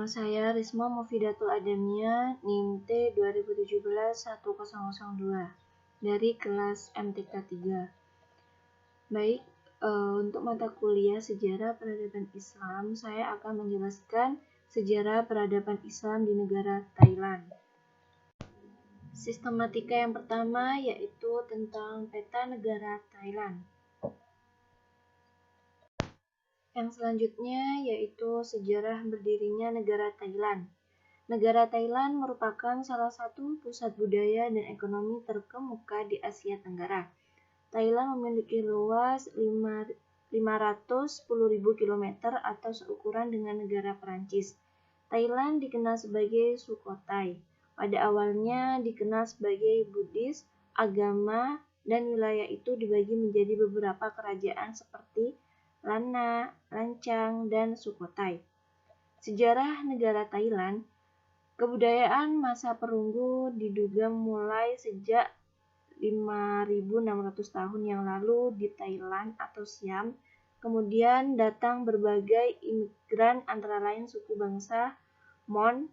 saya Risma Mufidatul Adamia, NIM T 2017-1002 dari kelas MTK 3. Baik, untuk mata kuliah Sejarah Peradaban Islam, saya akan menjelaskan sejarah peradaban Islam di negara Thailand. Sistematika yang pertama yaitu tentang peta negara Thailand. Yang selanjutnya yaitu sejarah berdirinya negara Thailand. Negara Thailand merupakan salah satu pusat budaya dan ekonomi terkemuka di Asia Tenggara. Thailand memiliki luas 510.000 km atau seukuran dengan negara Perancis. Thailand dikenal sebagai Sukhothai. Pada awalnya dikenal sebagai Buddhis, agama, dan wilayah itu dibagi menjadi beberapa kerajaan seperti Lana, Lancang, dan Sukhothai. Sejarah negara Thailand. Kebudayaan masa perunggu diduga mulai sejak 5.600 tahun yang lalu di Thailand atau Siam. Kemudian datang berbagai imigran antara lain suku bangsa Mon,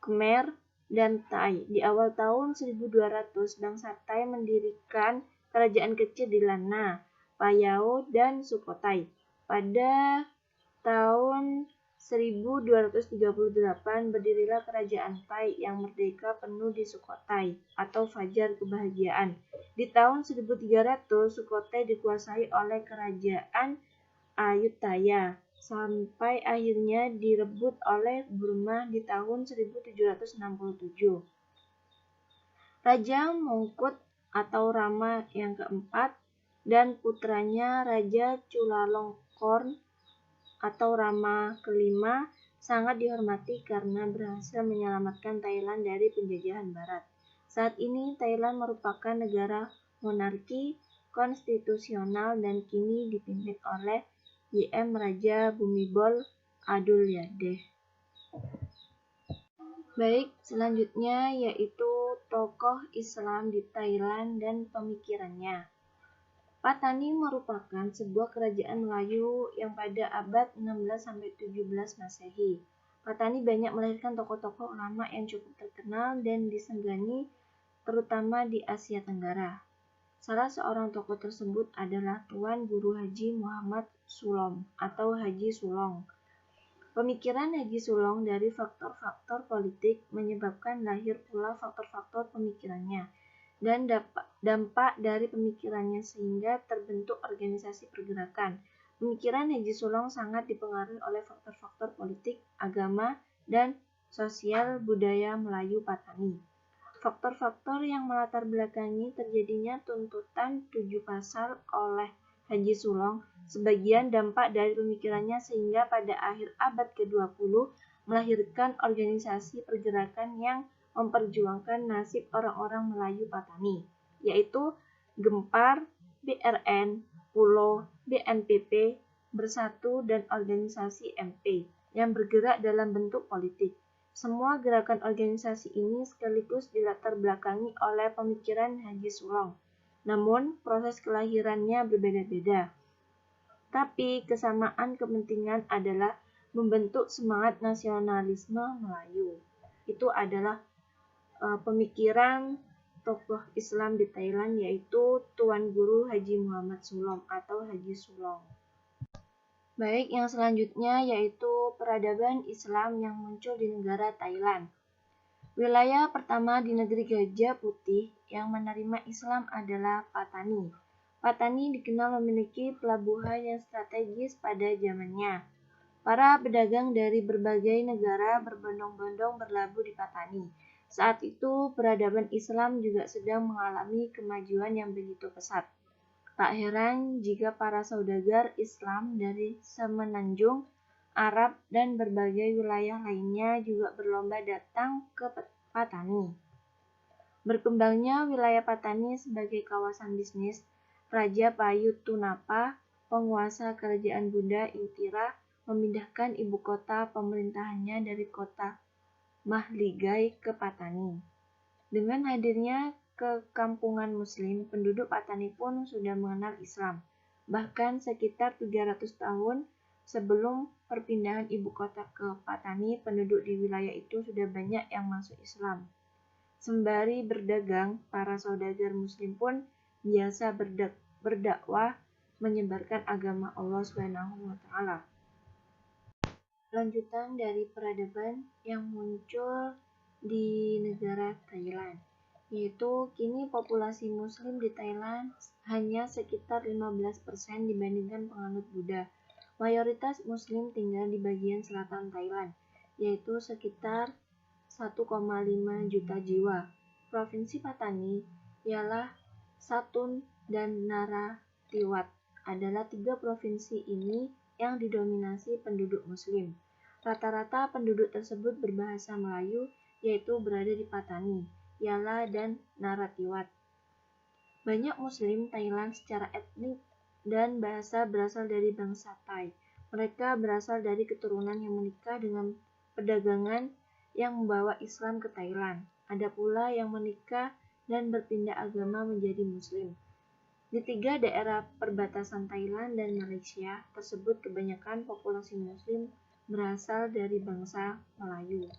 Khmer, dan Thai. Di awal tahun 1200, bangsa Thai mendirikan kerajaan kecil di Lana, Phayao, dan Sukhothai. Pada tahun 1238 berdirilah kerajaan Thai yang merdeka penuh di Sukhothai atau Fajar Kebahagiaan. Di tahun 1300 Sukhothai dikuasai oleh kerajaan Ayutthaya sampai akhirnya direbut oleh Burma di tahun 1767. Raja Mongkut atau Rama yang keempat dan putranya Raja Chulalongkorn atau Rama kelima sangat dihormati karena berhasil menyelamatkan Thailand dari penjajahan Barat. Saat ini Thailand merupakan negara monarki konstitusional dan kini dipimpin oleh YM Raja Bhumibol Adulyadej. Baik, selanjutnya yaitu tokoh Islam di Thailand dan pemikirannya. Patani merupakan sebuah kerajaan Melayu yang pada abad 16-17 Masehi. Patani banyak melahirkan tokoh-tokoh ulama yang cukup terkenal dan disenggani terutama di Asia Tenggara. Salah seorang tokoh tersebut adalah Tuan Guru Haji Muhammad Sulom atau Haji Sulong. Pemikiran Haji Sulong dari faktor-faktor politik menyebabkan lahir pula faktor-faktor pemikirannya dan dampak dari pemikirannya sehingga terbentuk organisasi pergerakan. Pemikiran Haji Sulong sangat dipengaruhi oleh faktor-faktor politik, agama, dan sosial budaya Melayu Patani. Faktor-faktor yang melatar belakangi terjadinya tuntutan 7 pasal oleh Haji Sulong, sebagian dampak dari pemikirannya sehingga pada akhir abad ke-20 melahirkan organisasi pergerakan yang memperjuangkan nasib orang-orang Melayu Patani, yaitu Gempar, BRN, Pulo, BNPP, Bersatu, dan organisasi MP yang bergerak dalam bentuk politik. Semua gerakan organisasi ini sekaligus dilatar belakangi oleh pemikiran Haji Sulong. Namun, proses kelahirannya berbeda-beda. Tapi, kesamaan kepentingan adalah membentuk semangat nasionalisme Melayu. Itu adalah pemikiran tokoh Islam di Thailand yaitu Tuan Guru Haji Muhammad Sulom atau Haji Sulong. Baik, yang selanjutnya yaitu peradaban Islam yang muncul di negara Thailand. Wilayah pertama di negeri Gajah Putih yang menerima Islam adalah Patani. Patani dikenal memiliki pelabuhan yang strategis pada zamannya. Para pedagang dari berbagai negara berbondong-bondong berlabuh di Patani. Saat itu, peradaban Islam juga sedang mengalami kemajuan yang begitu pesat. Tak heran jika para saudagar Islam dari Semenanjung, Arab, dan berbagai wilayah lainnya juga berlomba datang ke Patani. Berkembangnya wilayah Patani sebagai kawasan bisnis, Raja Payutunapa, penguasa kerajaan Bunda Intira, memindahkan ibu kota pemerintahannya dari kota Mahligai ke Patani. Dengan hadirnya kekampungan Muslim, penduduk Patani pun sudah mengenal Islam. Bahkan sekitar 300 tahun sebelum perpindahan ibu kota ke Patani, penduduk di wilayah itu sudah banyak yang masuk Islam. Sembari berdagang, para saudagar Muslim pun biasa berdakwah menyebarkan agama Allah SWT. Lanjutan dari peradaban yang muncul di negara Thailand, yaitu kini populasi Muslim di Thailand hanya sekitar 15% dibandingkan penganut Buddha. Mayoritas Muslim tinggal di bagian selatan Thailand, yaitu sekitar 1,5 juta jiwa. Provinsi Patani ialah Satun dan Narathiwat adalah 3 provinsi ini yang didominasi penduduk Muslim. Rata-rata penduduk tersebut berbahasa Melayu, yaitu berada di Patani, Yala, dan Narathiwat. Banyak Muslim Thailand secara etnik dan bahasa berasal dari bangsa Thai. Mereka berasal dari keturunan yang menikah dengan perdagangan yang membawa Islam ke Thailand. Ada pula yang menikah dan berpindah agama menjadi Muslim. Di 3 daerah perbatasan Thailand dan Malaysia tersebut, kebanyakan populasi Muslim berasal dari bangsa Melayu.